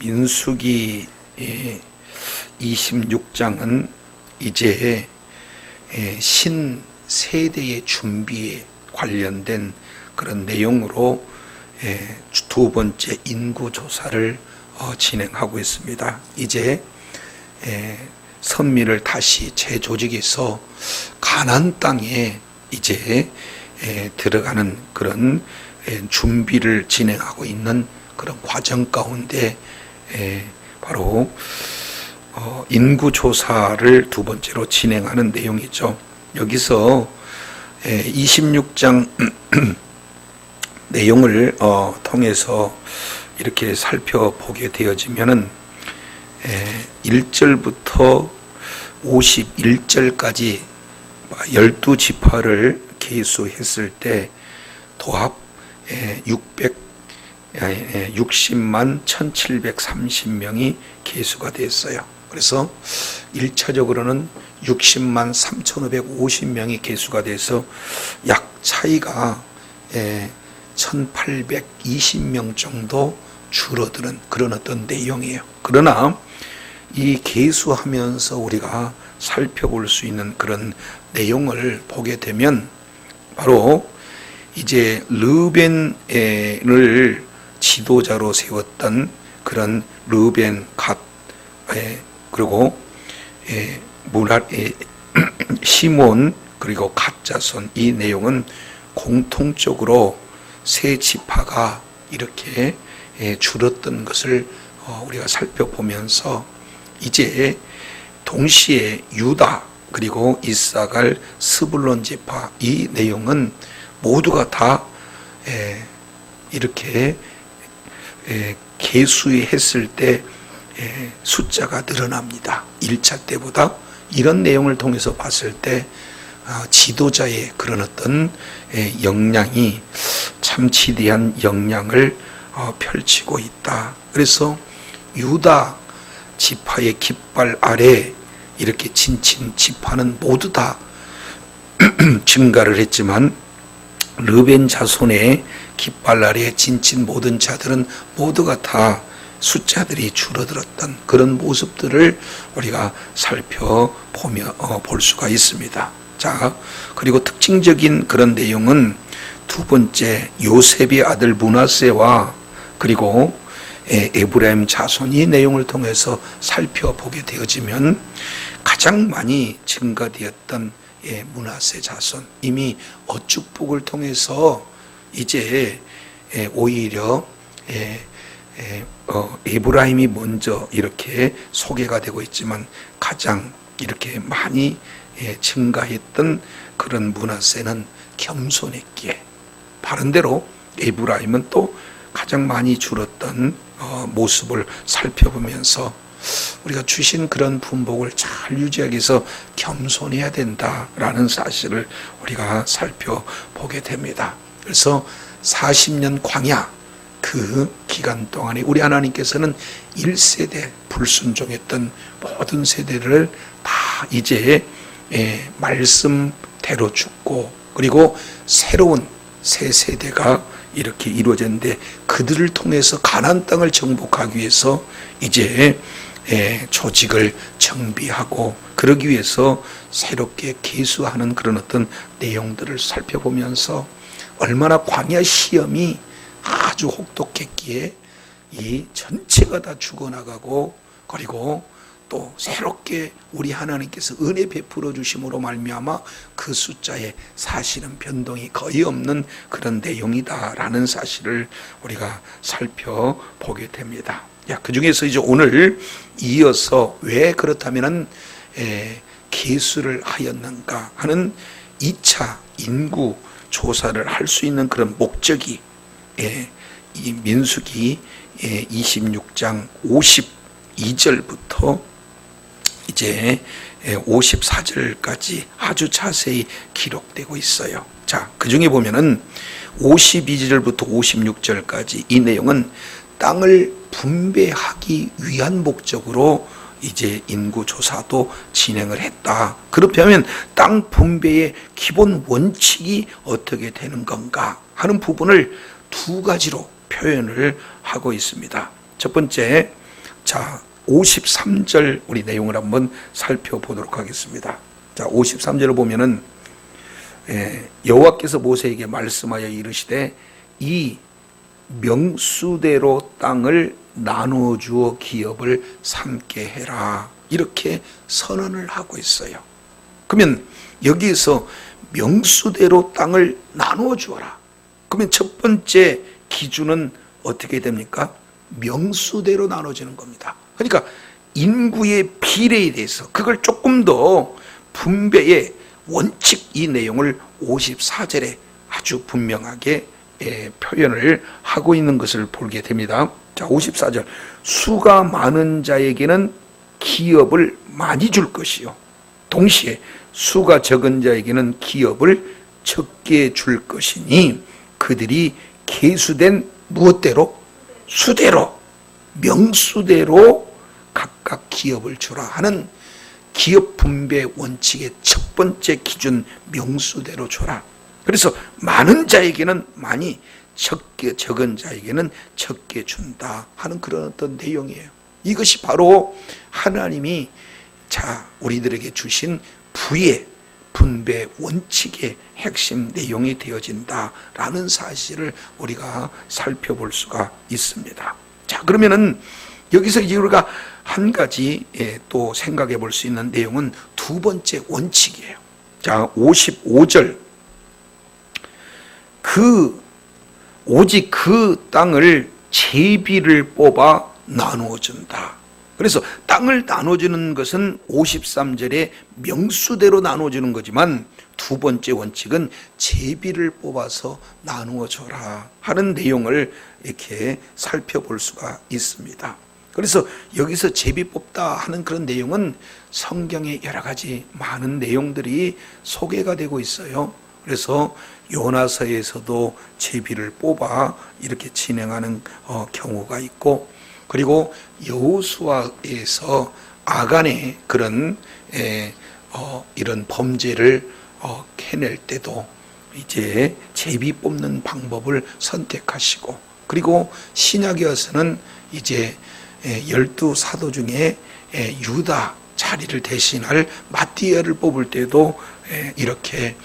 민수기 26장은 이제 신세대의 준비에 관련된 그런 내용으로 두 번째 인구조사를 진행하고 있습니다. 이제 선민을 다시 재조직해서 가나안 땅에 이제 들어가는 그런 준비를 진행하고 있는 그런 과정 가운데 바로 인구조사를 두 번째로 진행하는 내용이죠. 여기서 26장 내용을 통해서 이렇게 살펴보게 되어지면은 1절부터 51절까지 12지파를 계수했을 때 도합 660만 1730명이 계수가 됐어요. 그래서 1차적으로는 60만 3550명이 계수가 돼서 약 차이가 1820명 정도 줄어드는 그런 어떤 내용이에요. 그러나 이 계수하면서 우리가 살펴볼 수 있는 그런 내용을 보게 되면 바로 이제 르벤을 지도자로 세웠던 그런 르벤, 갓, 그리고 시몬, 그리고 갓 자손, 이 내용은 공통적으로 세 지파가 이렇게 줄었던 것을 우리가 살펴보면서 이제 동시에 유다 그리고 이사갈, 스불론 지파, 이 내용은 모두가 다 이렇게 계수했을 때 숫자가 늘어납니다. 1차 때보다. 이런 내용을 통해서 봤을 때 지도자의 그런 어떤 역량이 참 지대한 역량을 펼치고 있다. 그래서 유다 지파의 깃발 아래 이렇게 진친 지파는 모두 다 증가를 했지만 르벤 자손의 깃발 아래 진친 모든 자들은 모두가 다 숫자들이 줄어들었던 그런 모습들을 우리가 살펴보며 볼 수가 있습니다. 자, 그리고 특징적인 그런 내용은 두 번째 요셉의 아들 므낫세와 그리고 에브라임 자손이 내용을 통해서 살펴보게 되어지면 가장 많이 증가되었던 므낫세 자손, 이미 어축복을 통해서 이제 오히려 에브라임이 먼저 이렇게 소개가 되고 있지만 가장 이렇게 많이 증가했던 그런 므낫세는 겸손했기에, 바른대로 에브라임은 또 가장 많이 줄었던 모습을 살펴보면서 우리가 주신 그런 분복을 잘 유지하기 위해서 겸손해야 된다라는 사실을 우리가 살펴보게 됩니다. 그래서 40년 광야 그 기간 동안에 우리 하나님께서는 1세대 불순종했던 모든 세대를 다 이제 말씀대로 죽고, 그리고 새로운 새 세대가 이렇게 이루어졌는데 그들을 통해서 가나안 땅을 정복하기 위해서 이제 조직을 정비하고 그러기 위해서 새롭게 계수하는 그런 어떤 내용들을 살펴보면서 얼마나 광야 시험이 아주 혹독했기에 이 전체가 다 죽어나가고, 그리고 또 새롭게 우리 하나님께서 은혜 베풀어 주심으로 말미암아 그 숫자에 사실은 변동이 거의 없는 그런 내용이다라는 사실을 우리가 살펴보게 됩니다. 그 중에서 이제 오늘 이어서 왜 그렇다면은 계수를 하였는가 하는 2차 인구 조사를 할 수 있는 그런 목적이 이 민수기 26장 52절부터 이제 54절까지 아주 자세히 기록되고 있어요. 자, 그 중에 보면은 52절부터 56절까지 이 내용은 땅을 분배하기 위한 목적으로 이제 인구조사도 진행을 했다. 그렇다면 땅 분배의 기본 원칙이 어떻게 되는 건가 하는 부분을 두 가지로 표현을 하고 있습니다. 첫 번째, 자, 53절 우리 내용을 한번 살펴보도록 하겠습니다. 자, 53절을 보면은 여호와께서 모세에게 말씀하여 이르시되 이 명수대로 땅을 나누어 주어 기업을 삼게 해라, 이렇게 선언을 하고 있어요. 그러면 여기에서 명수대로 땅을 나누어 주어라. 그러면 첫 번째 기준은 어떻게 됩니까? 명수대로 나눠지는 겁니다. 그러니까 인구의 비례에 대해서 그걸 조금 더 분배의 원칙, 이 내용을 54절에 아주 분명하게 표현을 하고 있는 것을 보게 됩니다. 자, 54절. 수가 많은 자에게는 기업을 많이 줄 것이요, 동시에 수가 적은 자에게는 기업을 적게 줄 것이니 그들이 계수된 무엇대로? 수대로, 명수대로 각각 기업을 주라 하는 기업 분배 원칙의 첫 번째 기준, 명수대로 줘라. 그래서 많은 자에게는 많이, 적은 자에게는 적게 준다 하는 그런 어떤 내용이에요. 이것이 바로 하나님이 우리들에게 주신 부의 분배 원칙의 핵심 내용이 되어진다라는 사실을 우리가 살펴볼 수가 있습니다. 자, 그러면은 여기서 이제 우리가 한 가지 또 생각해 볼 수 있는 내용은 두 번째 원칙이에요. 자, 55절. 오직 그 땅을 제비를 뽑아 나누어 준다. 그래서 땅을 나눠주는 것은 53절에 명수대로 나눠주는 거지만 두 번째 원칙은 제비를 뽑아서 나누어 줘라 하는 내용을 이렇게 살펴볼 수가 있습니다. 그래서 여기서 제비 뽑다 하는 그런 내용은 성경에 여러 가지 많은 내용들이 소개가 되고 있어요. 그래서 요나서에서도 제비를 뽑아 이렇게 진행하는 경우가 있고, 그리고 여호수아에서 아간의 그런 이런 범죄를 해낼 때도 이제 제비 뽑는 방법을 선택하시고, 그리고 신약에 와서는 이제 12사도 중에 유다 자리를 대신할 마띠아를 뽑을 때도 이렇게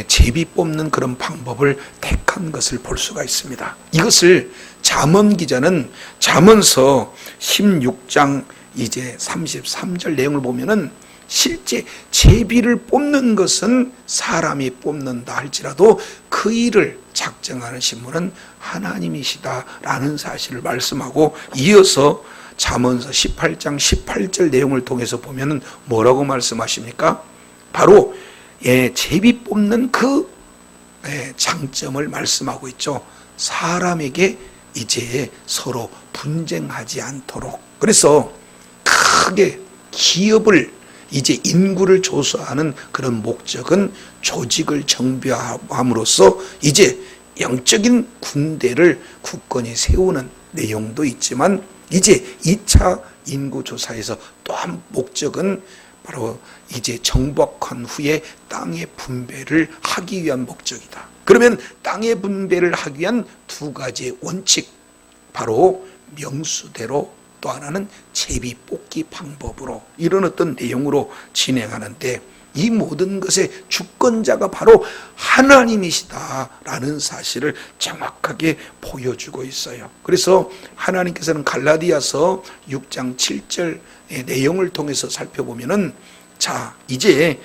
제비 뽑는 그런 방법을 택한 것을 볼 수가 있습니다. 이것을 잠언 기자는 잠언서 16장 이제 33절 내용을 보면은 실제 제비를 뽑는 것은 사람이 뽑는다 할지라도 그 일을 작정하는 신분은 하나님이시다라는 사실을 말씀하고, 이어서 잠언서 18장 18절 내용을 통해서 보면은 뭐라고 말씀하십니까? 바로 제비 뽑는 그 장점을 말씀하고 있죠. 사람에게 이제 서로 분쟁하지 않도록. 그래서 크게 기업을 이제 인구를 조사하는 그런 목적은 조직을 정비함으로써 이제 영적인 군대를 굳건히 세우는 내용도 있지만, 이제 2차 인구조사에서 또 한 목적은 바로 이제 정복한 후에 땅의 분배를 하기 위한 목적이다. 그러면 땅의 분배를 하기 위한 두 가지의 원칙, 바로 명수대로, 또 하나는 제비 뽑기 방법으로, 이런 어떤 내용으로 진행하는데, 이 모든 것의 주권자가 바로 하나님이시다라는 사실을 정확하게 보여주고 있어요. 그래서 하나님께서는 갈라디아서 6장 7절 내용을 통해서 살펴보면은, 자, 이제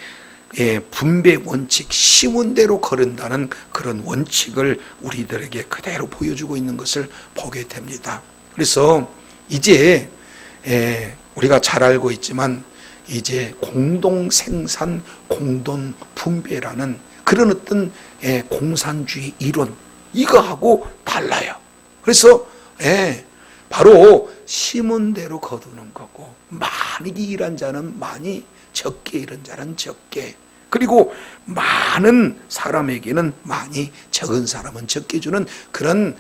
분배 원칙, 심은 대로 거른다는 그런 원칙을 우리들에게 그대로 보여주고 있는 것을 보게 됩니다. 그래서 이제 우리가 잘 알고 있지만 이제 공동 생산, 공동 분배라는 그런 어떤 공산주의 이론, 이거하고 달라요. 그래서 바로 심은 대로 거두는 거고, 많이 일한 자는 많이, 적게 일한 자는 적게, 그리고 많은 사람에게는 많이, 적은 사람은 적게 주는 그런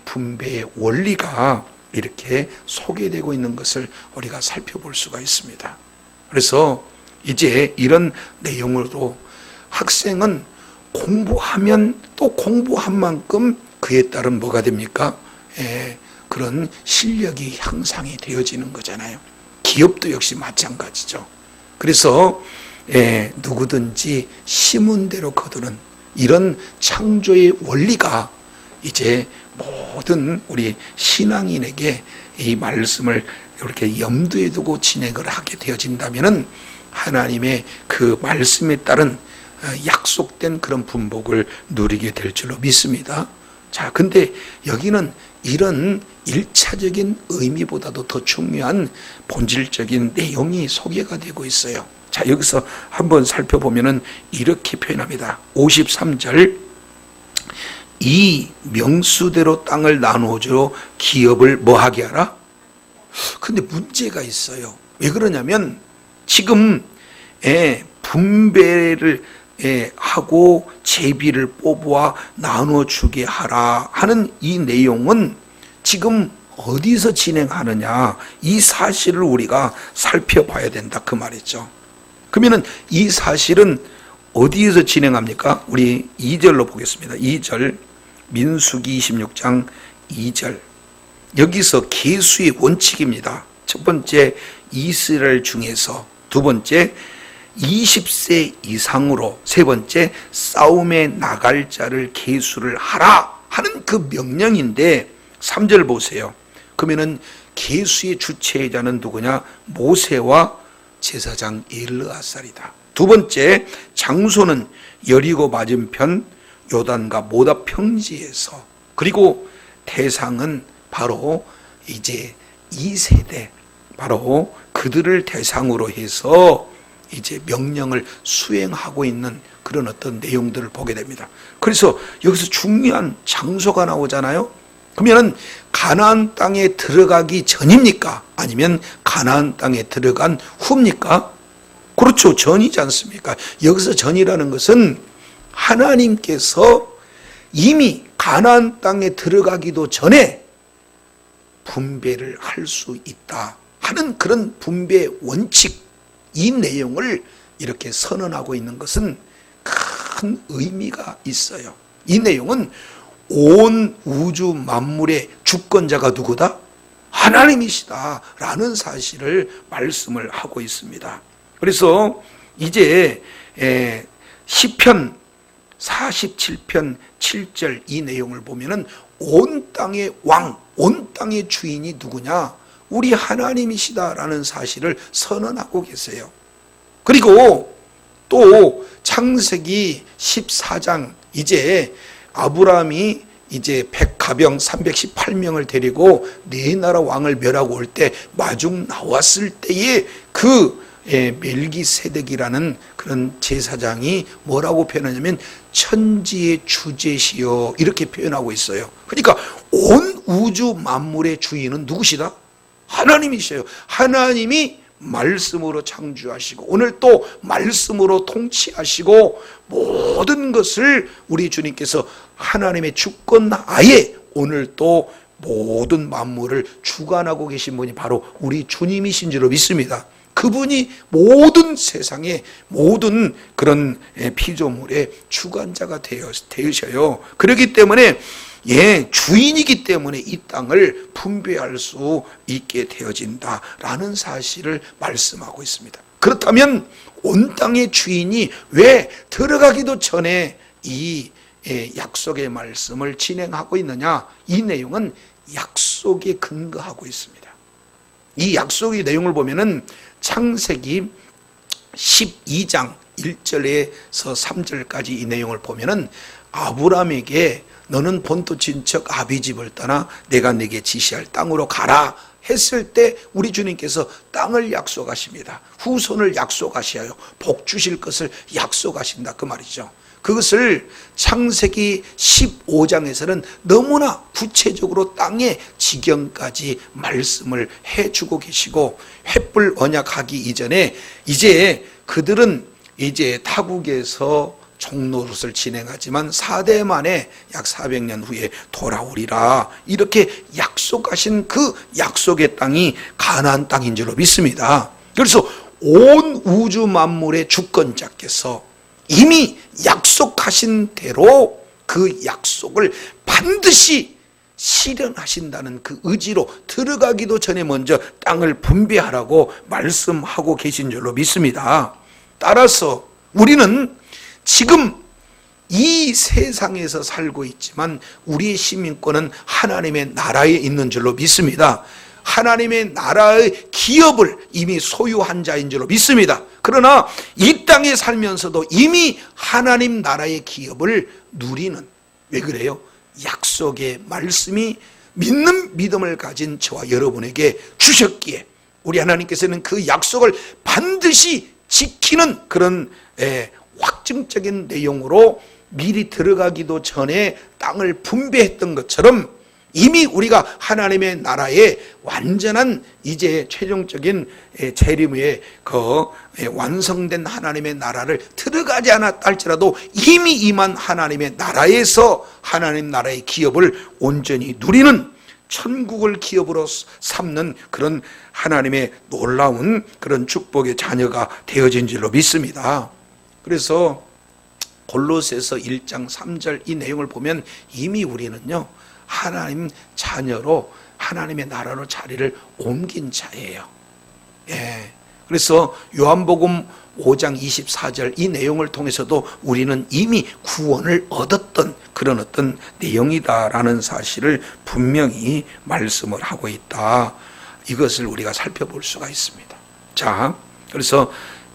분배의 원리가 이렇게 소개되고 있는 것을 우리가 살펴볼 수가 있습니다. 그래서 이제 이런 내용으로 학생은 공부하면 또 공부한 만큼 그에 따른 뭐가 됩니까? 그런 실력이 향상이 되어지는 거잖아요. 기업도 역시 마찬가지죠. 그래서 누구든지 심은 대로 거두는 이런 창조의 원리가 이제 모든 우리 신앙인에게 이 말씀을 이렇게 염두에 두고 진행을 하게 되어진다면은 하나님의 그 말씀에 따른 약속된 그런 분복을 누리게 될 줄로 믿습니다. 자, 근데 여기는 이런 일차적인 의미보다도 더 중요한 본질적인 내용이 소개가 되고 있어요. 자, 여기서 한번 살펴보면은 이렇게 표현합니다. 53절, 이 명수대로 땅을 나누어줘 기업을 뭐하게 하라? 근데 문제가 있어요. 왜 그러냐면 지금 분배를 하고 제비를 뽑아 나눠주게 하라 하는 이 내용은 지금 어디서 진행하느냐, 이 사실을 우리가 살펴봐야 된다 그 말이죠. 그러면은 이 사실은 어디에서 진행합니까? 우리 2절로 보겠습니다. 2절, 민수기 26장 2절. 여기서 계수의 원칙입니다. 첫 번째, 이스라엘 중에서. 두 번째, 20세 이상으로. 세 번째, 싸움에 나갈 자를 계수를 하라 하는 그 명령인데 3절 보세요. 그러면은 계수의 주체자는 누구냐? 모세와 제사장 엘르아살이다. 두 번째, 장소는 여리고 맞은편 요단과 모압 평지에서. 그리고 대상은 바로 이제 2세대, 바로 그들을 대상으로 해서 이제 명령을 수행하고 있는 그런 어떤 내용들을 보게 됩니다. 그래서 여기서 중요한 장소가 나오잖아요. 그러면 가나안 땅에 들어가기 전입니까? 아니면 가나안 땅에 들어간 후입니까? 그렇죠, 전이지 않습니까? 여기서 전이라는 것은 하나님께서 이미 가나안 땅에 들어가기도 전에 분배를 할 수 있다 하는 그런 분배 원칙, 이 내용을 이렇게 선언하고 있는 것은 큰 의미가 있어요. 이 내용은 온 우주 만물의 주권자가 누구다? 하나님이시다 라는 사실을 말씀을 하고 있습니다. 그래서 이제 시편 47편 7절 이 내용을 보면은 온 땅의 왕, 온 땅의 주인이 누구냐? 우리 하나님이시다라는 사실을 선언하고 계세요. 그리고 또 창세기 14장, 이제 아브라함이 이제 백가병 318명을 데리고 네 나라 왕을 멸하고 올 때 마중 나왔을 때에 그 멜기세덱이라는 그런 제사장이 뭐라고 표현하냐면 천지의 주제시여 이렇게 표현하고 있어요. 그러니까 온 우주 만물의 주인은 누구시다? 하나님이셔요. 하나님이 말씀으로 창조하시고 오늘 또 말씀으로 통치하시고 모든 것을 우리 주님께서 하나님의 주권하에 오늘 또 모든 만물을 주관하고 계신 분이 바로 우리 주님이신 줄로 믿습니다. 그분이 모든 세상의 모든 그런 피조물의 주관자가 되셔요. 그렇기 때문에 주인이기 때문에 이 땅을 분배할 수 있게 되어진다라는 사실을 말씀하고 있습니다. 그렇다면 온 땅의 주인이 왜 들어가기도 전에 이 약속의 말씀을 진행하고 있느냐? 이 내용은 약속에 근거하고 있습니다. 이 약속의 내용을 보면은 창세기 12장 1절에서 3절까지 이 내용을 보면은 아브라함에게 너는 본토 친척 아비집을 떠나 내가 내게 지시할 땅으로 가라 했을 때 우리 주님께서 땅을 약속하십니다. 후손을 약속하시어요. 복 주실 것을 약속하신다 그 말이죠. 그것을 창세기 15장에서는 너무나 구체적으로 땅의 지경까지 말씀을 해주고 계시고 횃불 언약하기 이전에 이제 그들은 이제 타국에서 종노릇을 진행하지만 4대 만에 약 400년 후에 돌아오리라 이렇게 약속하신 그 약속의 땅이 가나안 땅인 줄로 믿습니다. 그래서 온 우주 만물의 주권자께서 이미 약속하신 대로 그 약속을 반드시 실현하신다는 그 의지로 들어가기도 전에 먼저 땅을 분배하라고 말씀하고 계신 줄로 믿습니다. 따라서 우리는 지금 이 세상에서 살고 있지만 우리의 시민권은 하나님의 나라에 있는 줄로 믿습니다. 하나님의 나라의 기업을 이미 소유한 자인 줄로 믿습니다. 그러나 이 땅에 살면서도 이미 하나님 나라의 기업을 누리는, 왜 그래요? 약속의 말씀이 믿는 믿음을 가진 저와 여러분에게 주셨기에 우리 하나님께서는 그 약속을 반드시 지키는 그런 확증적인 내용으로 미리 들어가기도 전에 땅을 분배했던 것처럼 이미 우리가 하나님의 나라의 완전한 이제 최종적인 재림의 그 완성된 하나님의 나라를 들어가지 않았다 할지라도 이미 임한 하나님의 나라에서 하나님 나라의 기업을 온전히 누리는, 천국을 기업으로 삼는 그런 하나님의 놀라운 그런 축복의 자녀가 되어진 줄로 믿습니다. 그래서 골로새서 1장 3절 이 내용을 보면 이미 우리는요 하나님 자녀로 하나님의 나라로 자리를 옮긴 자예요. 그래서 요한복음 5장 24절 이 내용을 통해서도 우리는 이미 구원을 얻었던 그런 어떤 내용이다라는 사실을 분명히 말씀을 하고 있다. 이것을 우리가 살펴볼 수가 있습니다. 자, 그래서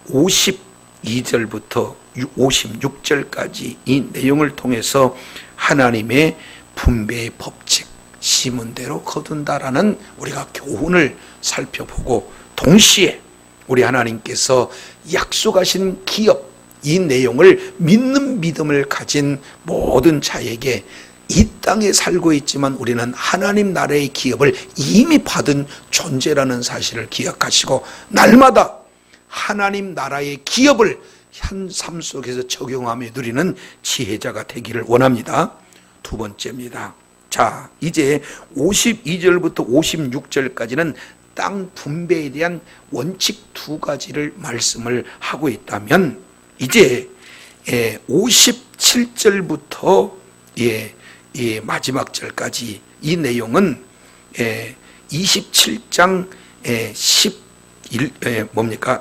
52절부터 56절까지 이 내용을 통해서 하나님의 분배의 법칙, 심은 대로 거둔다라는 우리가 교훈을 살펴보고, 동시에 우리 하나님께서 약속하신 기업, 이 내용을 믿는 믿음을 가진 모든 자에게 이 땅에 살고 있지만 우리는 하나님 나라의 기업을 이미 받은 존재라는 사실을 기억하시고 날마다 하나님 나라의 기업을 현 삶 속에서 적용하며 누리는 지혜자가 되기를 원합니다. 두 번째입니다. 자, 이제 52절부터 56절까지는 땅 분배에 대한 원칙 두 가지를 말씀을 하고 있다면, 이제 57절부터 마지막 절까지 이 내용은 27장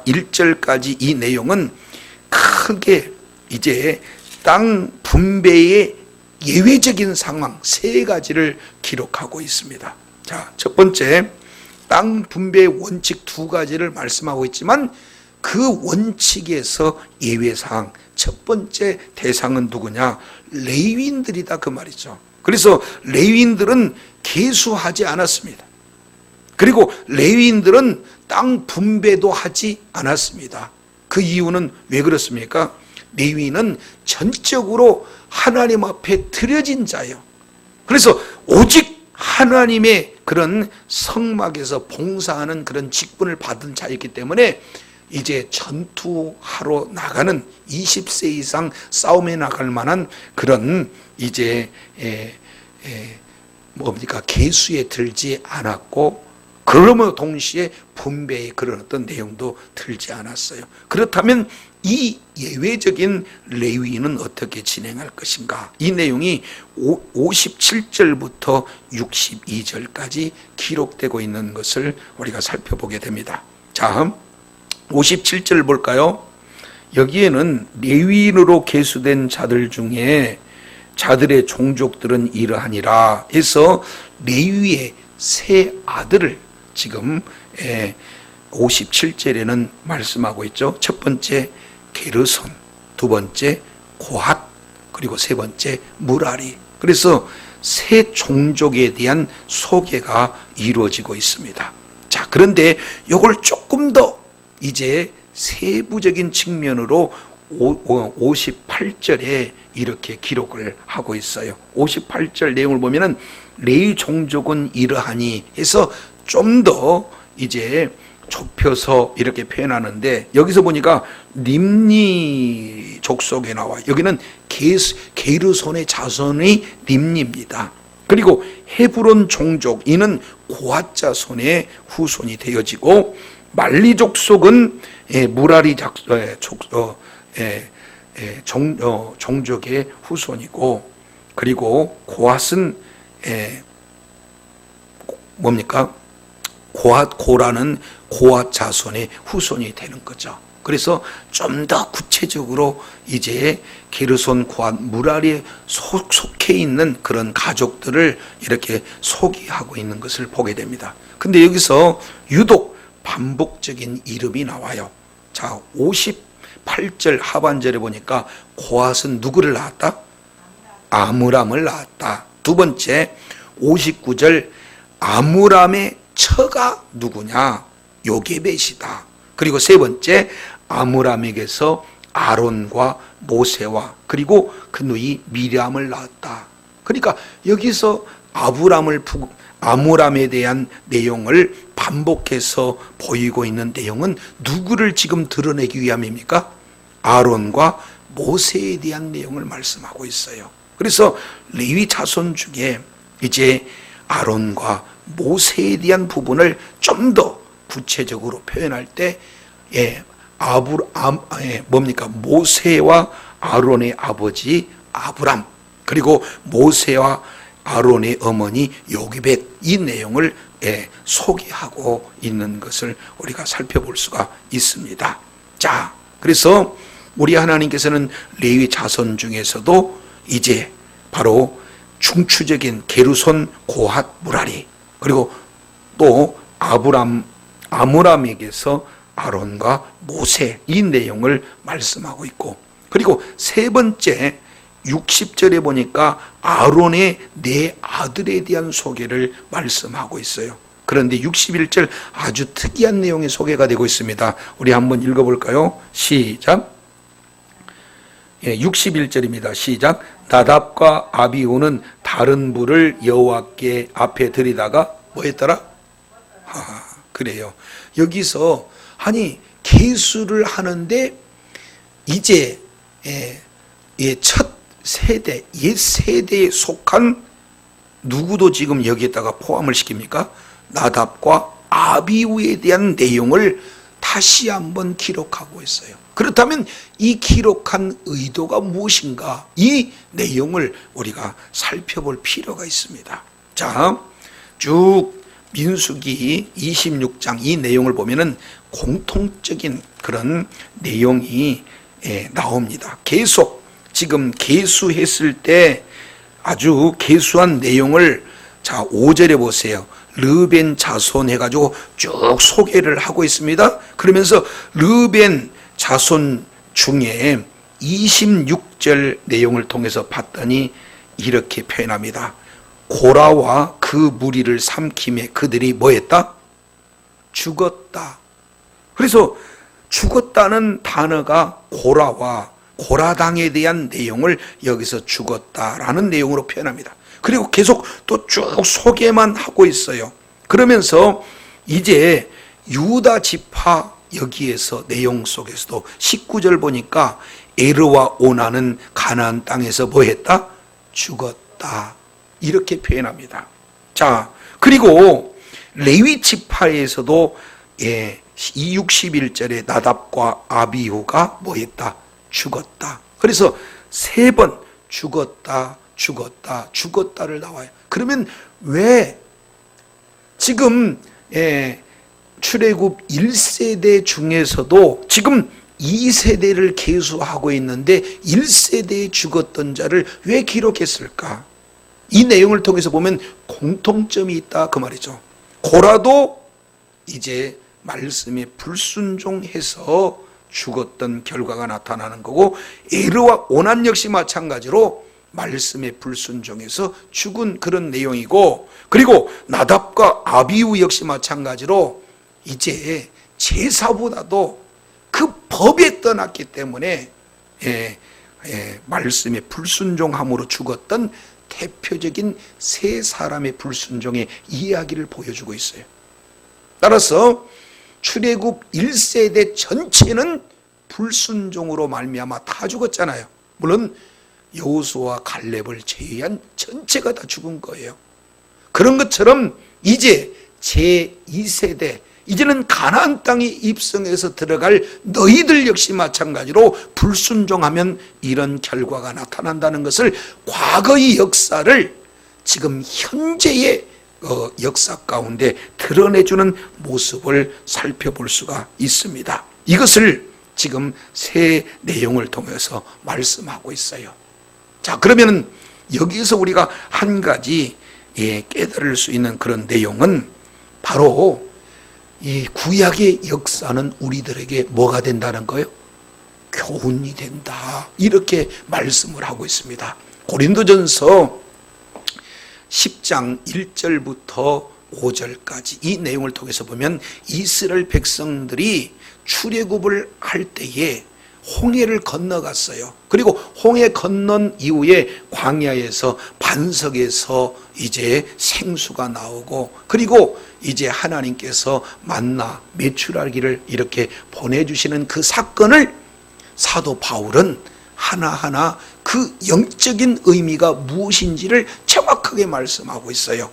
1절까지 이 내용은 크게 이제 땅 분배의 예외적인 상황 세 가지를 기록하고 있습니다. 자, 첫 번째, 땅 분배의 원칙 두 가지를 말씀하고 있지만 그 원칙에서 예외사항, 첫 번째 대상은 누구냐? 레위인들이다 그 말이죠. 그래서 레위인들은 계수하지 않았습니다. 그리고 레위인들은 땅 분배도 하지 않았습니다. 그 이유는 왜 그렇습니까? 레위인은 전적으로 하나님 앞에 드려진 자예요. 그래서 오직 하나님의 그런 성막에서 봉사하는 그런 직분을 받은 자이기 때문에 이제 전투하러 나가는 20세 이상 싸움에 나갈 만한 그런 이제 계수에 들지 않았고, 그러므로 동시에 분배의 그런 어떤 내용도 들지 않았어요. 그렇다면 이 예외적인 레위인은 어떻게 진행할 것인가? 이 내용이 57절부터 62절까지 기록되고 있는 것을 우리가 살펴보게 됩니다. 자, 57절 볼까요? 여기에는 레위인으로 계수된 자들 중에 자들의 종족들은 이러하니라 해서 레위의 세 아들을 지금 57절에는 말씀하고 있죠. 첫 번째 게르손, 두 번째 고핫, 그리고 세 번째 무라리. 그래서 세 종족에 대한 소개가 이루어지고 있습니다. 자, 그런데 이걸 조금 더 이제 세부적인 측면으로 58절에 이렇게 기록을 하고 있어요. 58절 내용을 보면은 레위 종족은 이러하니 해서 좀 더 이제 좁혀서 이렇게 표현하는데, 여기서 보니까 림니 족속에 나와. 여기는 게르손의 자손이 림니입니다. 그리고 헤브론 종족, 이는 고핫 자손의 후손이 되어지고, 말리 족속은 무라리 종족의 후손이고, 그리고 고핫은 뭡니까? 고라는 고앗 자손의 후손이 되는 거죠. 그래서 좀 더 구체적으로 이제 게르손, 고앗, 무라리에 속해 있는 그런 가족들을 이렇게 소개하고 있는 것을 보게 됩니다. 근데 여기서 유독 반복적인 이름이 나와요. 자, 58절 하반절에 보니까 고앗은 누구를 낳았다? 아므람을 낳았다. 두 번째 59절 아므람의 처가 누구냐? 요게벳이다. 그리고 세 번째 아므람에게서 아론과 모세와 그리고 그 누이 미리암을 낳았다. 그러니까 여기서 아므람에 대한 내용을 반복해서 보이고 있는 내용은 누구를 지금 드러내기 위함입니까? 아론과 모세에 대한 내용을 말씀하고 있어요. 그래서 레위 자손 중에 이제 아론과 모세에 대한 부분을 좀 더 구체적으로 표현할 때 뭡니까? 모세와 아론의 아버지 아브람, 그리고 모세와 아론의 어머니 요게벳, 이 내용을 소개하고 있는 것을 우리가 살펴볼 수가 있습니다. 자, 그래서 우리 하나님께서는 레위 자손 중에서도 이제 바로 중추적인 게르손, 고핫, 무라리, 그리고 또 아므람에게서 아론과 모세, 이 내용을 말씀하고 있고, 그리고 세 번째 60절에 보니까 아론의 네 아들에 대한 소개를 말씀하고 있어요. 그런데 61절 아주 특이한 내용의 소개가 되고 있습니다. 우리 한번 읽어볼까요? 시작. 61절입니다. 시작. 나답과 아비후는 다른 불을 여호와께 앞에 들이다가 뭐 했더라? 그래요. 여기서 아니 계수를 하는데 이제 첫 세대, 옛 세대에 속한 누구도 지금 여기에다가 포함을 시킵니까? 나답과 아비후에 대한 내용을 다시 한번 기록하고 있어요. 그렇다면 이 기록한 의도가 무엇인가? 이 내용을 우리가 살펴볼 필요가 있습니다. 자, 쭉 민수기 26장 이 내용을 보면은 공통적인 그런 내용이 나옵니다. 계속 지금 계수했을 때 아주 계수한 내용을, 자 5절에 보세요. 르벤 자손 해가지고 쭉 소개를 하고 있습니다. 그러면서 르벤 자손 중에 26절 내용을 통해서 봤더니 이렇게 표현합니다. 고라와 그 무리를 삼킴에 그들이 뭐했다? 죽었다. 그래서 죽었다는 단어가 고라와 고라당에 대한 내용을 여기서 죽었다라는 내용으로 표현합니다. 그리고 계속 또 쭉 소개만 하고 있어요. 그러면서 이제 유다 지파 여기에서 내용 속에서도 19절 보니까 에르와 오나는 가나안 땅에서 뭐 했다? 죽었다. 이렇게 표현합니다. 자, 그리고 레위 지파에서도 이 61절에 나답과 아비후가 뭐 했다? 죽었다. 그래서 세 번 죽었다, 죽었다, 죽었다를 나와요. 그러면 왜 지금 출애굽 1세대 중에서도 지금 2세대를 계수하고 있는데 1세대에 죽었던 자를 왜 기록했을까? 이 내용을 통해서 보면 공통점이 있다 그 말이죠. 고라도 이제 말씀에 불순종해서 죽었던 결과가 나타나는 거고, 에르와 오난 역시 마찬가지로 말씀에 불순종해서 죽은 그런 내용이고, 그리고 나답과 아비후 역시 마찬가지로 이제 제사보다도 그 법에 떠났기 때문에 말씀에 불순종함으로 죽었던 대표적인 세 사람의 불순종의 이야기를 보여주고 있어요. 따라서 출애굽 1세대 전체는 불순종으로 말미암아 다 죽었잖아요. 물론 여호수아와 갈렙을 제외한 전체가 다 죽은 거예요. 그런 것처럼 이제 제2세대, 이제는 가나안 땅에 입성해서 들어갈 너희들 역시 마찬가지로 불순종하면 이런 결과가 나타난다는 것을, 과거의 역사를 지금 현재의 역사 가운데 드러내주는 모습을 살펴볼 수가 있습니다. 이것을 지금 새 내용을 통해서 말씀하고 있어요. 자, 그러면은 여기에서 우리가 한 가지 깨달을 수 있는 그런 내용은 바로 이 구약의 역사는 우리들에게 뭐가 된다는 거예요? 교훈이 된다. 이렇게 말씀을 하고 있습니다. 고린도전서 10장 1절부터 5절까지 이 내용을 통해서 보면 이스라엘 백성들이 출애굽을 할 때에 홍해를 건너갔어요. 그리고 홍해 건넌 이후에 광야에서 반석에서 이제 생수가 나오고, 그리고 이제 하나님께서 만나 메추라기를 이렇게 보내주시는 그 사건을 사도 바울은 하나하나 그 영적인 의미가 무엇인지를 정확하게 말씀하고 있어요.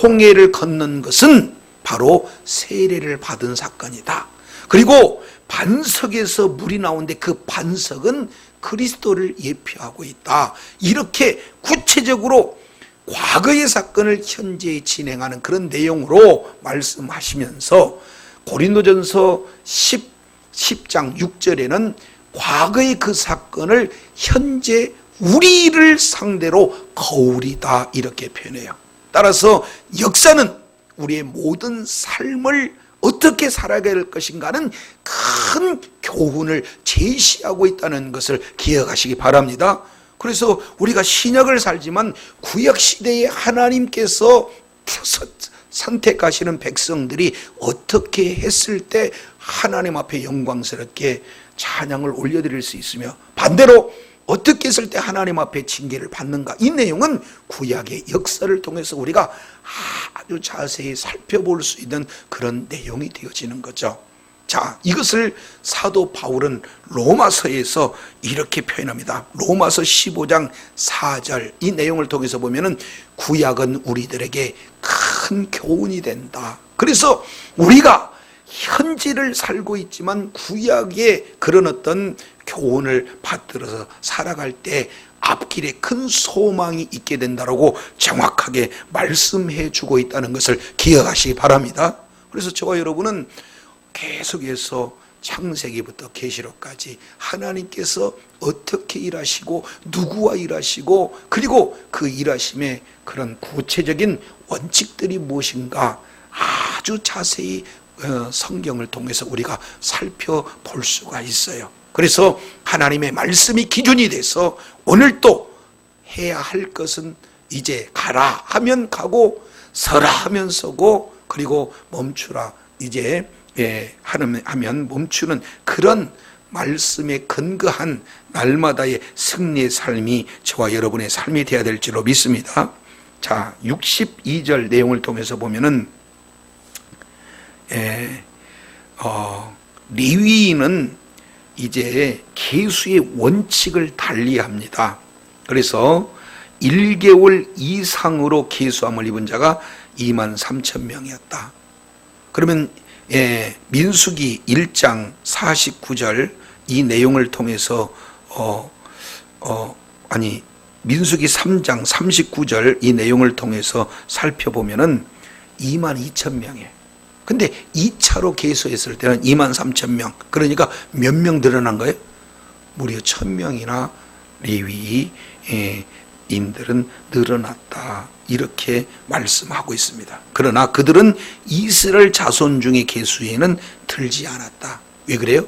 홍해를 건넌 것은 바로 세례를 받은 사건이다. 그리고 반석에서 물이 나오는데 그 반석은 그리스도를 예표하고 있다. 이렇게 구체적으로 과거의 사건을 현재 진행하는 그런 내용으로 말씀하시면서 고린도전서 10장 6절에는 과거의 그 사건을 현재 우리를 상대로 거울이다 이렇게 표현해요. 따라서 역사는 우리의 모든 삶을 어떻게 살아가야 할 것인가는 큰 교훈을 제시하고 있다는 것을 기억하시기 바랍니다. 그래서 우리가 신약을 살지만 구약시대에 하나님께서 선택하시는 백성들이 어떻게 했을 때 하나님 앞에 영광스럽게 찬양을 올려드릴 수 있으며, 반대로 어떻게 했을 때 하나님 앞에 징계를 받는가, 이 내용은 구약의 역사를 통해서 우리가 아주 자세히 살펴볼 수 있는 그런 내용이 되어지는 거죠. 자, 이것을 사도 바울은 로마서에서 이렇게 표현합니다. 로마서 15장 4절 이 내용을 통해서 보면은 구약은 우리들에게 큰 교훈이 된다. 그래서 우리가 현지를 살고 있지만 구약의 그런 어떤 교훈을 받들어서 살아갈 때 앞길에 큰 소망이 있게 된다라고 정확하게 말씀해 주고 있다는 것을 기억하시기 바랍니다. 그래서 저와 여러분은 계속해서 창세기부터 계시록까지 하나님께서 어떻게 일하시고 누구와 일하시고 그리고 그 일하심의 그런 구체적인 원칙들이 무엇인가 아주 자세히 성경을 통해서 우리가 살펴볼 수가 있어요. 그래서 하나님의 말씀이 기준이 돼서 오늘 또 해야 할 것은 이제 가라 하면 가고 서라 하면 서고 그리고 멈추라 이제 하면 멈추는 그런 말씀에 근거한 날마다의 승리의 삶이 저와 여러분의 삶이 되어야 될 줄로 믿습니다. 자, 62절 내용을 통해서 보면은 레위인은 이제 계수의 원칙을 달리합니다. 그래서 1개월 이상으로 계수함을 입은 자가 23,000명이었다. 그러면 민수기 1장 49절 이 내용을 통해서 민수기 3장 39절 이 내용을 통해서 살펴보면은 22,000명이에요. 근데 2차로 계수했을 때는 23,000명. 그러니까 몇 명 늘어난 거예요? 무려 1,000명이나 레위인들은 늘어났다. 이렇게 말씀하고 있습니다. 그러나 그들은 이스라엘 자손 중의 계수에는 들지 않았다. 왜 그래요?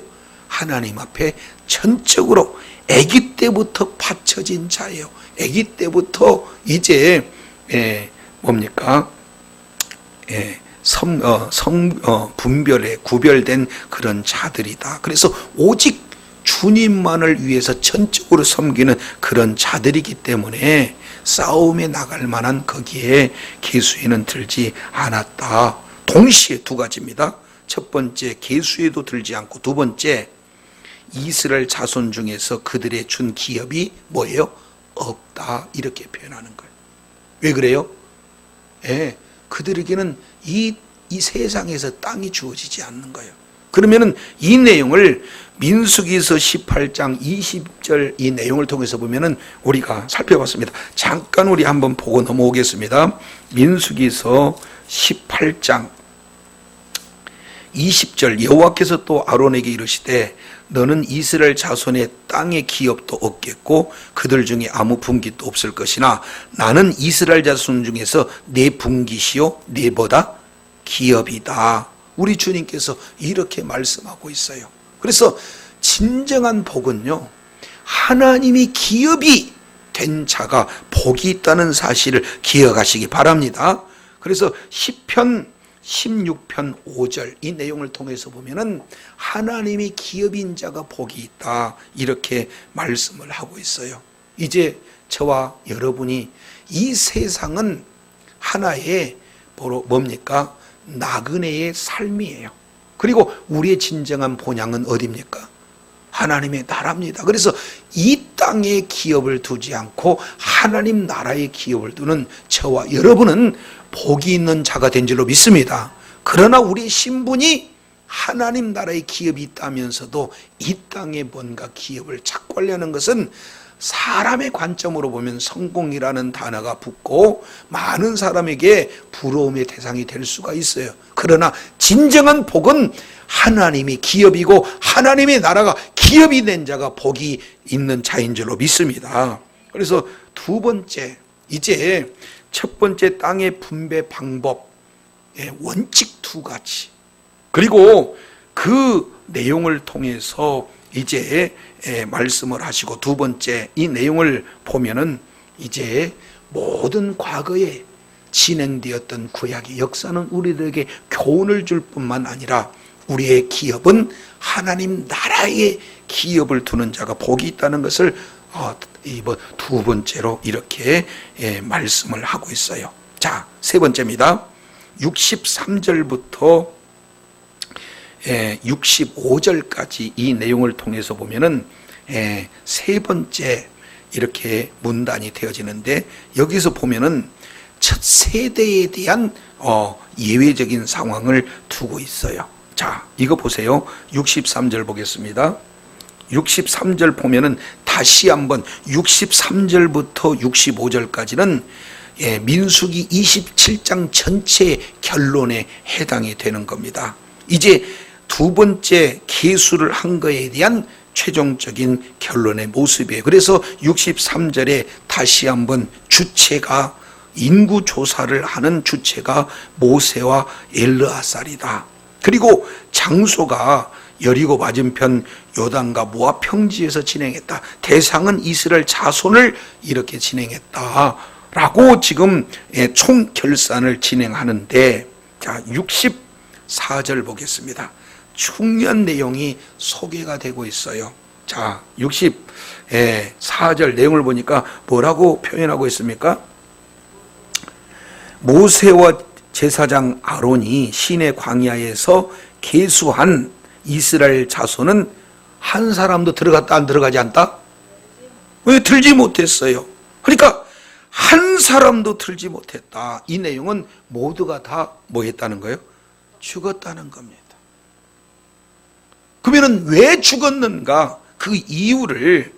하나님 앞에 전적으로 아기 때부터 바쳐진 자예요. 아기 때부터 이제 분별에 구별된 그런 자들이다. 그래서 오직 주님만을 위해서 전적으로 섬기는 그런 자들이기 때문에 싸움에 나갈 만한 거기에 계수에는 들지 않았다. 동시에 두 가지입니다. 첫 번째, 계수에도 들지 않고, 두 번째, 이스라엘 자손 중에서 그들의 준 기업이 뭐예요? 없다. 이렇게 표현하는 거예요. 왜 그래요? 그들에게는 이 세상에서 땅이 주어지지 않는 거예요. 그러면은 이 내용을 민수기서 18장 20절 이 내용을 통해서 보면은 우리가 살펴봤습니다. 잠깐 우리 한번 보고 넘어오겠습니다. 민수기서 18장 20절 여호와께서 또 아론에게 이르시되 너는 이스라엘 자손의 땅의 기업도 얻겠고 그들 중에 아무 분깃도 없을 것이나 나는 이스라엘 자손 중에서 내 분깃이요 내보다 기업이다. 우리 주님께서 이렇게 말씀하고 있어요. 그래서 진정한 복은요, 하나님이 기업이 된 자가 복이 있다는 사실을 기억하시기 바랍니다. 그래서 시편 16편 5절 이 내용을 통해서 보면은 하나님이 기업인 자가 복이 있다 이렇게 말씀을 하고 있어요. 이제 저와 여러분이 이 세상은 하나의 뭡니까? 나그네의 삶이에요. 그리고 우리의 진정한 본향은 어디입니까? 하나님의 나라입니다. 그래서 이 땅에 기업을 두지 않고 하나님 나라의 기업을 두는 저와 여러분은 복이 있는 자가 된 줄로 믿습니다. 그러나 우리의 신분이 하나님 나라의 기업이 있다면서도 이 땅에 뭔가 기업을 찾고 하려는 것은 사람의 관점으로 보면 성공이라는 단어가 붙고 많은 사람에게 부러움의 대상이 될 수가 있어요. 그러나 진정한 복은 하나님이 기업이고 하나님의 나라가 기업이 된 자가 복이 있는 자인 줄로 믿습니다. 그래서 두 번째, 이제 첫 번째 땅의 분배 방법, 원칙 두 가지, 그리고 그 내용을 통해서 이제 말씀을 하시고 두 번째 이 내용을 보면은 이제 모든 과거에 진행되었던 구약의 역사는 우리들에게 교훈을 줄 뿐만 아니라 우리의 기업은 하나님 나라의 기업을 두는 자가 복이 있다는 것을 두 번째로 이렇게 말씀을 하고 있어요. 자, 세 번째입니다. 63절부터 65절까지 이 내용을 통해서 보면은 세 번째 이렇게 문단이 되어지는데 여기서 보면은 첫 세대에 대한 예외적인 상황을 두고 있어요. 자, 이거 보세요. 63절 보겠습니다. 63절 보면은 다시 한번 63절부터 65절까지는 민수기 27장 전체의 결론에 해당이 되는 겁니다. 이제 두 번째 계수를 한 거에 대한 최종적인 결론의 모습이에요. 그래서 63절에 다시 한번 주체가 인구 조사를 하는 주체가 모세와 엘르아살이다. 그리고 장소가 여리고 맞은편 요단과 모압 평지에서 진행했다. 대상은 이스라엘 자손을 이렇게 진행했다라고 지금 총 결산을 진행하는데, 자 64절 보겠습니다. 중요한 내용이 소개가 되고 있어요. 자 64절 내용을 보니까 뭐라고 표현하고 있습니까? 모세와 제사장 아론이 시내 광야에서 계수한 이스라엘 자손은 한 사람도 들어갔다 안 들어가지 않다? 왜 들지 못했어요? 그러니까 한 사람도 들지 못했다. 이 내용은 모두가 다 뭐 했다는 거예요? 죽었다는 겁니다. 그러면 왜 죽었는가? 그 이유를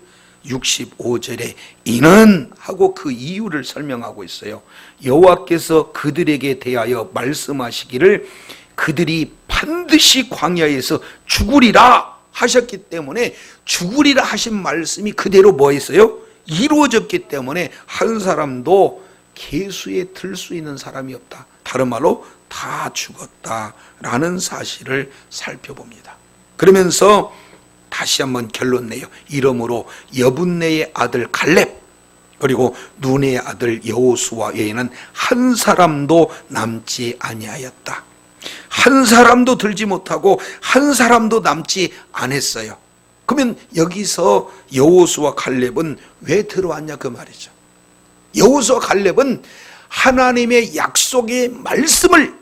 65절에 이는 하고 그 이유를 설명하고 있어요. 여호와께서 그들에게 대하여 말씀하시기를 그들이 반드시 광야에서 죽으리라 하셨기 때문에, 죽으리라 하신 말씀이 그대로 뭐 했어요? 이루어졌기 때문에 한 사람도 계수에 들 수 있는 사람이 없다. 다른 말로 다 죽었다라는 사실을 살펴봅니다. 그러면서 다시 한번 결론 내요. 이러므로 여분네의 아들 갈렙 그리고 눈의 아들 여호수아 외에는 한 사람도 남지 아니하였다. 한 사람도 들지 못하고 한 사람도 남지 않았어요. 그러면 여기서 여호수아 갈렙은 왜 들어왔냐 그 말이죠. 여호수아 갈렙은 하나님의 약속의 말씀을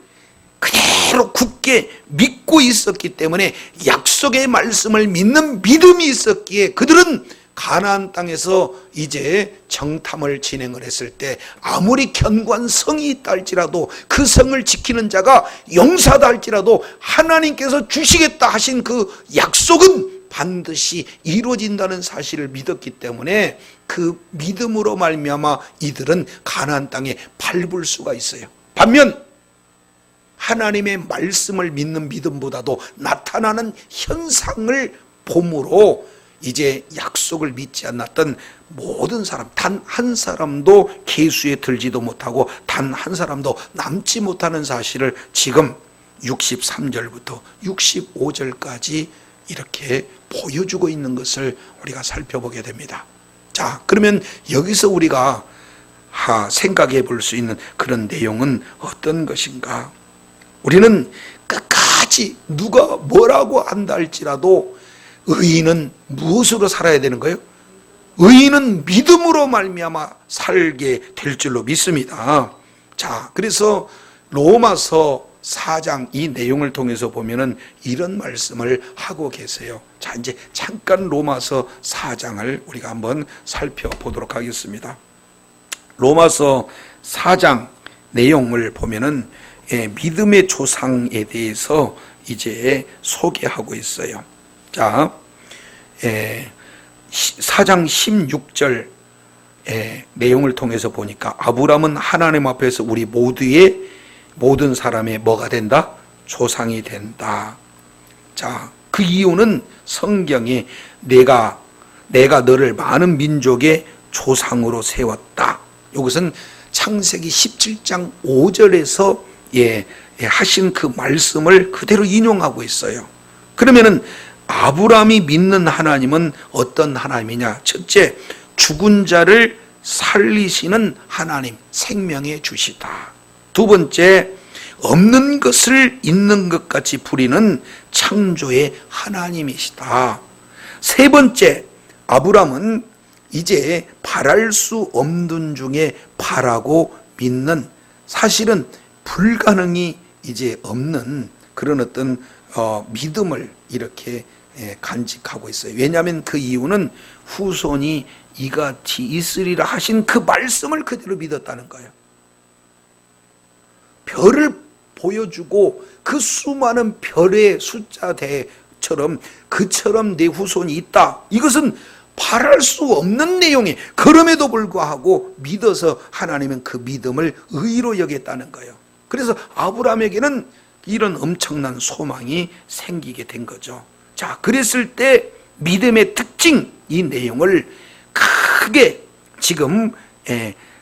그대로 굳게 믿고 있었기 때문에, 약속의 말씀을 믿는 믿음이 있었기에 그들은 가나안 땅에서 이제 정탐을 진행을 했을 때 아무리 견고한 성이 있다 할지라도 그 성을 지키는 자가 용사다 할지라도 하나님께서 주시겠다 하신 그 약속은 반드시 이루어진다는 사실을 믿었기 때문에 그 믿음으로 말미암아 이들은 가나안 땅에 밟을 수가 있어요. 반면 하나님의 말씀을 믿는 믿음보다도 나타나는 현상을 봄으로 이제 약속을 믿지 않았던 모든 사람, 단 한 사람도 계수에 들지도 못하고 단 한 사람도 남지 못하는 사실을 지금 63절부터 65절까지 이렇게 보여주고 있는 것을 우리가 살펴보게 됩니다. 자, 그러면 여기서 우리가 생각해 볼 수 있는 그런 내용은 어떤 것인가? 우리는 끝까지 누가 뭐라고 한다 할지라도 의인은 무엇으로 살아야 되는 거예요? 의인은 믿음으로 말미암아 살게 될 줄로 믿습니다. 자, 그래서 로마서 4장 이 내용을 통해서 보면은 이런 말씀을 하고 계세요. 자, 이제 잠깐 로마서 4장을 우리가 한번 살펴보도록 하겠습니다. 로마서 4장 내용을 보면은 믿음의 조상에 대해서 이제 소개하고 있어요. 자, 4장 16절 내용을 통해서 보니까 아브라함은 하나님 앞에서 우리 모든 사람의 뭐가 된다? 조상이 된다. 자, 그 이유는 성경에 내가 너를 많은 민족의 조상으로 세웠다. 이것은 창세기 17장 5절에서 하신 그 말씀을 그대로 인용하고 있어요. 그러면은 아브라함이 믿는 하나님은 어떤 하나님이냐? 첫째, 죽은 자를 살리시는 하나님, 생명의 주시다. 두 번째, 없는 것을 있는 것 같이 부리는 창조의 하나님이시다. 세 번째, 아브라함은 이제 바랄 수 없는 중에 바라고 믿는, 사실은 불가능이 이제 없는 그런 어떤 믿음을 이렇게 간직하고 있어요. 왜냐하면 그 이유는 후손이 이같이 있으리라 하신 그 말씀을 그대로 믿었다는 거예요. 별을 보여주고 그 수많은 별의 숫자대처럼 그처럼 내 후손이 있다. 이것은 바랄 수 없는 내용이, 그럼에도 불구하고 믿어서 하나님은 그 믿음을 의로 여겼다는 거예요. 그래서 아브라함에게는 이런 엄청난 소망이 생기게 된 거죠. 자, 그랬을 때 믿음의 특징, 이 내용을 크게 지금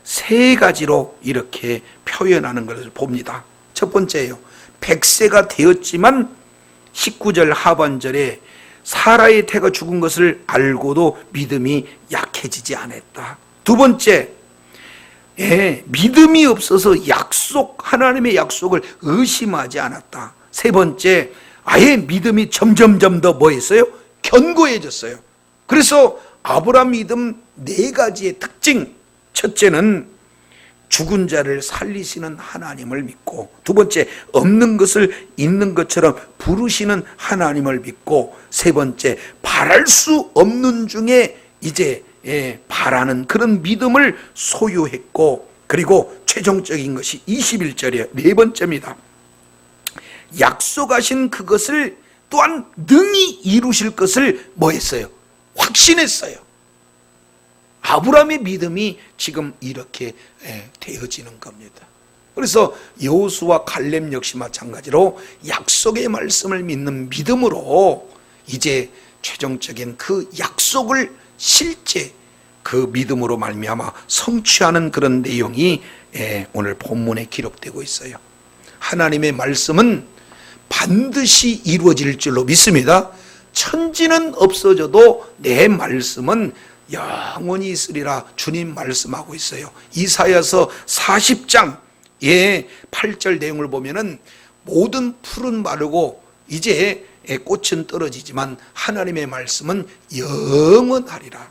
세 가지로 이렇게 표현하는 것을 봅니다. 첫 번째예요. 100세가 되었지만 19절 하반절에 사라의 태가 죽은 것을 알고도 믿음이 약해지지 않았다. 두 번째, 믿음이 없어서 하나님의 약속을 의심하지 않았다. 세 번째, 아예 믿음이 점점점 더 뭐 했어요? 견고해졌어요. 그래서 아브라함 믿음 네 가지의 특징. 첫째는 죽은 자를 살리시는 하나님을 믿고, 두 번째, 없는 것을 있는 것처럼 부르시는 하나님을 믿고, 세 번째, 바랄 수 없는 중에 이제 바라는 그런 믿음을 소유했고, 그리고 최종적인 것이 21절이에요. 네 번째입니다. 약속하신 그것을 또한 능히 이루실 것을 뭐 했어요? 확신했어요. 아브라함의 믿음이 지금 이렇게 되어지는 겁니다. 그래서 여호수아 갈렙 역시 마찬가지로 약속의 말씀을 믿는 믿음으로 이제 최종적인 그 약속을 실제 그 믿음으로 말미암아 성취하는 그런 내용이 오늘 본문에 기록되고 있어요. 하나님의 말씀은 반드시 이루어질 줄로 믿습니다. 천지는 없어져도 내 말씀은 영원히 있으리라 주님 말씀하고 있어요. 이사야서 40장 8절 내용을 보면은 모든 풀은 마르고 이제 꽃은 떨어지지만 하나님의 말씀은 영원하리라.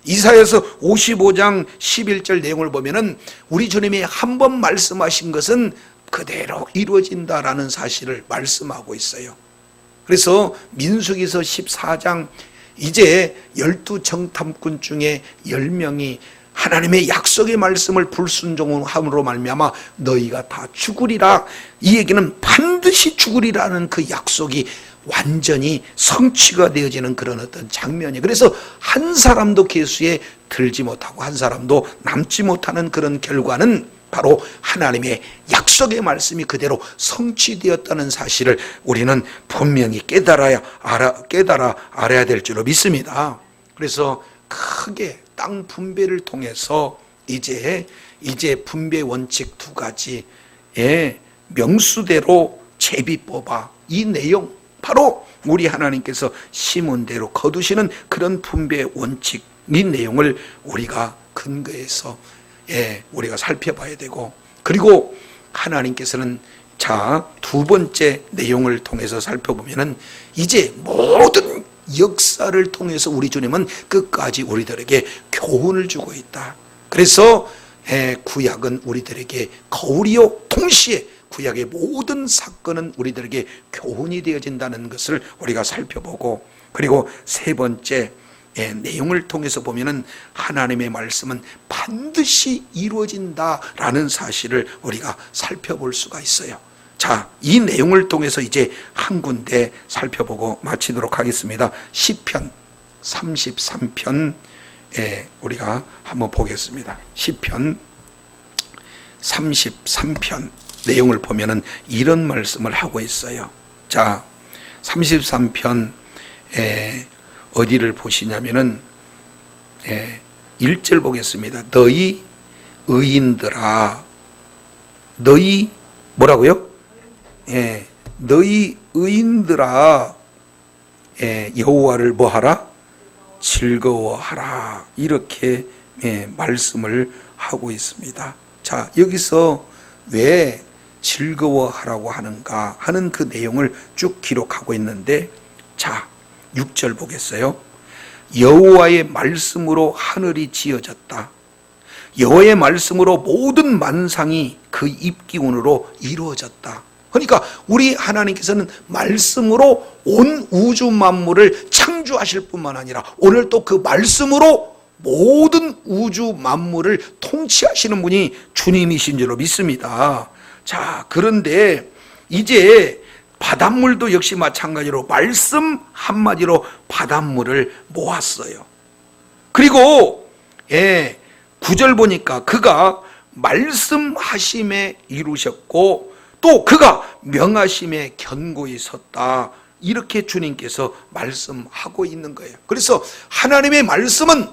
이사야서 55장 11절 내용을 보면은 우리 주님이 한 번 말씀하신 것은 그대로 이루어진다라는 사실을 말씀하고 있어요. 그래서 민수기서 14장 이제 12 정탐꾼 중에 10명이 하나님의 약속의 말씀을 불순종함으로 말미암아 너희가 다 죽으리라. 이 얘기는 반드시 죽으리라는 그 약속이 완전히 성취가 되어지는 그런 어떤 장면이, 그래서 한 사람도 계수에 들지 못하고 한 사람도 남지 못하는 그런 결과는 바로 하나님의 약속의 말씀이 그대로 성취되었다는 사실을 우리는 분명히 깨달아야 알아야 될 줄로 믿습니다. 그래서 크게 땅 분배를 통해서 이제 분배 원칙 2가지의 명수대로 제비 뽑아, 이 내용 바로 우리 하나님께서 심은 대로 거두시는 그런 분배 원칙, 이 내용을 우리가 근거해서 우리가 살펴봐야 되고, 그리고 하나님께서는 자, 2번째 내용을 통해서 살펴보면은 이제 모든 역사를 통해서 우리 주님은 끝까지 우리들에게 교훈을 주고 있다. 그래서 구약은 우리들에게 거울이요, 동시에 구약의 모든 사건은 우리들에게 교훈이 되어진다는 것을 우리가 살펴보고, 그리고 3번째 내용을 통해서 보면은 하나님의 말씀은 반드시 이루어진다라는 사실을 우리가 살펴볼 수가 있어요. 자, 이 내용을 통해서 이제 한 군데 살펴보고 마치도록 하겠습니다. 시편 33편 우리가 한번 보겠습니다. 시편 33편 내용을 보면은 이런 말씀을 하고 있어요. 자, 33편 어디를 보시냐면은 1절 보겠습니다. 너희 의인들아, 너희 뭐라고요? 너희 의인들아, 여호와를 뭐하라? 즐거워하라. 이렇게 말씀을 하고 있습니다. 자, 여기서 왜 즐거워하라고 하는가 하는 그 내용을 쭉 기록하고 있는데, 자, 6절 보겠어요. 여호와의 말씀으로 하늘이 지어졌다. 여호와의 말씀으로 모든 만상이 그 입기운으로 이루어졌다. 그러니까 우리 하나님께서는 말씀으로 온 우주 만물을 창조하실 뿐만 아니라 오늘 또 그 말씀으로 모든 우주 만물을 통치하시는 분이 주님이신 줄로 믿습니다. 자, 그런데 이제 바닷물도 역시 마찬가지로 말씀 한마디로 바닷물을 모았어요. 그리고 9절 보니까 그가 말씀하심에 이루셨고 또 그가 명하심에 견고히 섰다. 이렇게 주님께서 말씀하고 있는 거예요. 그래서 하나님의 말씀은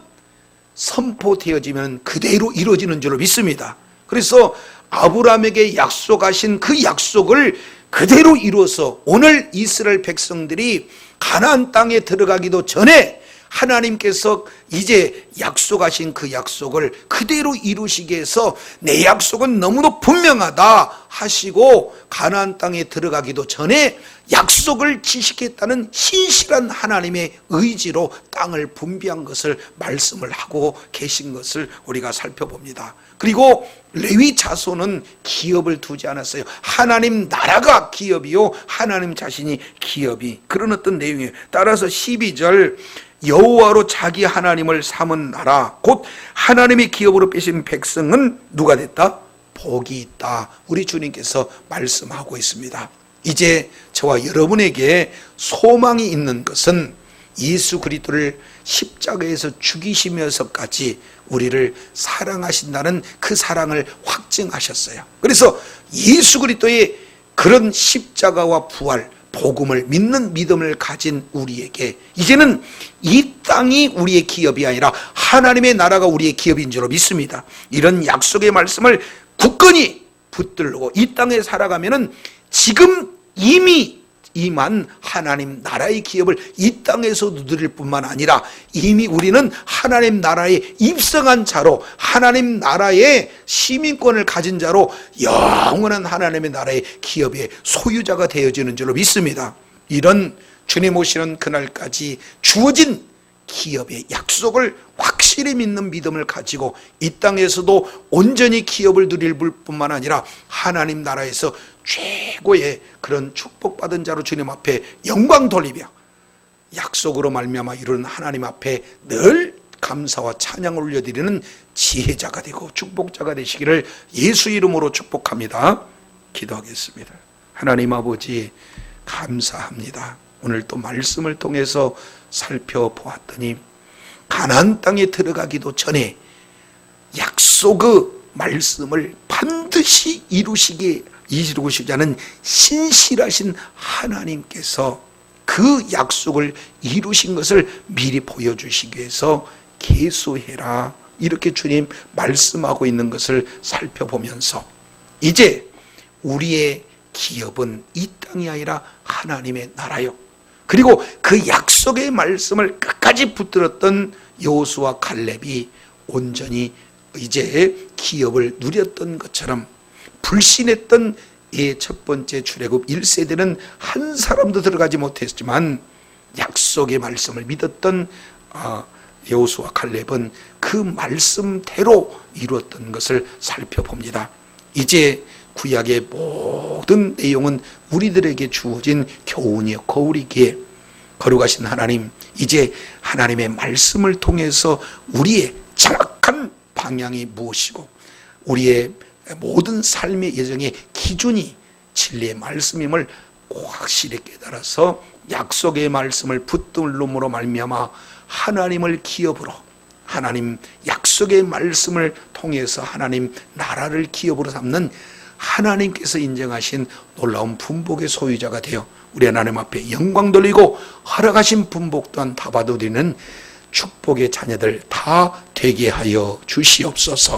선포되어지면 그대로 이루어지는 줄로 믿습니다. 그래서 아브라함에게 약속하신 그 약속을 그대로 이루어서 오늘 이스라엘 백성들이 가나안 땅에 들어가기도 전에 하나님께서 이제 약속하신 그 약속을 그대로 이루시게 해서 내 약속은 너무도 분명하다 하시고 가나안 땅에 들어가기도 전에 약속을 지키겠다는 신실한 하나님의 의지로 땅을 분배한 것을 말씀을 하고 계신 것을 우리가 살펴봅니다. 그리고 레위 자손은 기업을 두지 않았어요. 하나님 나라가 기업이요 하나님 자신이 기업이, 그런 어떤 내용이에요. 따라서 12절 여호와로 자기 하나님을 삼은 나라 곧 하나님의 기업으로 빼신 백성은 누가 됐다? 복이 있다. 우리 주님께서 말씀하고 있습니다. 이제 저와 여러분에게 소망이 있는 것은 예수 그리스도를 십자가에서 죽이시면서까지 우리를 사랑하신다는 그 사랑을 확증하셨어요. 그래서 예수 그리스도의 그런 십자가와 부활, 복음을 믿는 믿음을 가진 우리에게 이제는 이 땅이 우리의 기업이 아니라 하나님의 나라가 우리의 기업인 줄로 믿습니다. 이런 약속의 말씀을 굳건히 붙들고 이 땅에 살아가면은 지금 이미 임한 하나님 나라의 기업을 이 땅에서 누릴 뿐만 아니라 이미 우리는 하나님 나라에 입성한 자로 하나님 나라의 시민권을 가진 자로 영원한 하나님의 나라의 기업의 소유자가 되어지는 줄로 믿습니다. 이런 주님 오시는 그날까지 주어진 기업의 약속을 확실히 믿는 믿음을 가지고 이 땅에서도 온전히 기업을 누릴 뿐만 아니라 하나님 나라에서 최고의 그런 축복받은 자로 주님 앞에 영광 돌리며 약속으로 말미암아 이루는 하나님 앞에 늘 감사와 찬양을 올려드리는 지혜자가 되고 축복자가 되시기를 예수 이름으로 축복합니다. 기도하겠습니다. 하나님 아버지, 감사합니다. 오늘 또 말씀을 통해서 살펴보았더니 가나안 땅에 들어가기도 전에 약속의 말씀을 반드시 이루시자는 신실하신 하나님께서 그 약속을 이루신 것을 미리 보여주시기 위해서 계수해라, 이렇게 주님 말씀하고 있는 것을 살펴보면서 이제 우리의 기업은 이 땅이 아니라 하나님의 나라요, 그리고 그 약속의 말씀을 끝까지 붙들었던 여호수아 갈렙이 온전히 이제 기업을 누렸던 것처럼 불신했던 첫 번째 출애굽 1세대는 한 사람도 들어가지 못했지만 약속의 말씀을 믿었던 여호수아 갈렙은 그 말씀대로 이루었던 것을 살펴봅니다. 이제 구약의 모든 내용은 우리들에게 주어진 교훈이요 거울이기에 거룩하신 하나님, 이제 하나님의 말씀을 통해서 우리의 정확한 방향이 무엇이고 우리의 모든 삶의 예정의 기준이 진리의 말씀임을 확실히 깨달아서 약속의 말씀을 붙들므로 말미암아 하나님을 기업으로, 하나님 약속의 말씀을 통해서 하나님 나라를 기업으로 삼는 하나님께서 인정하신 놀라운 분복의 소유자가 되어 우리 하나님 앞에 영광 돌리고 허락하신 분복 또한 다 받아들이는 축복의 자녀들 다 되게 하여 주시옵소서.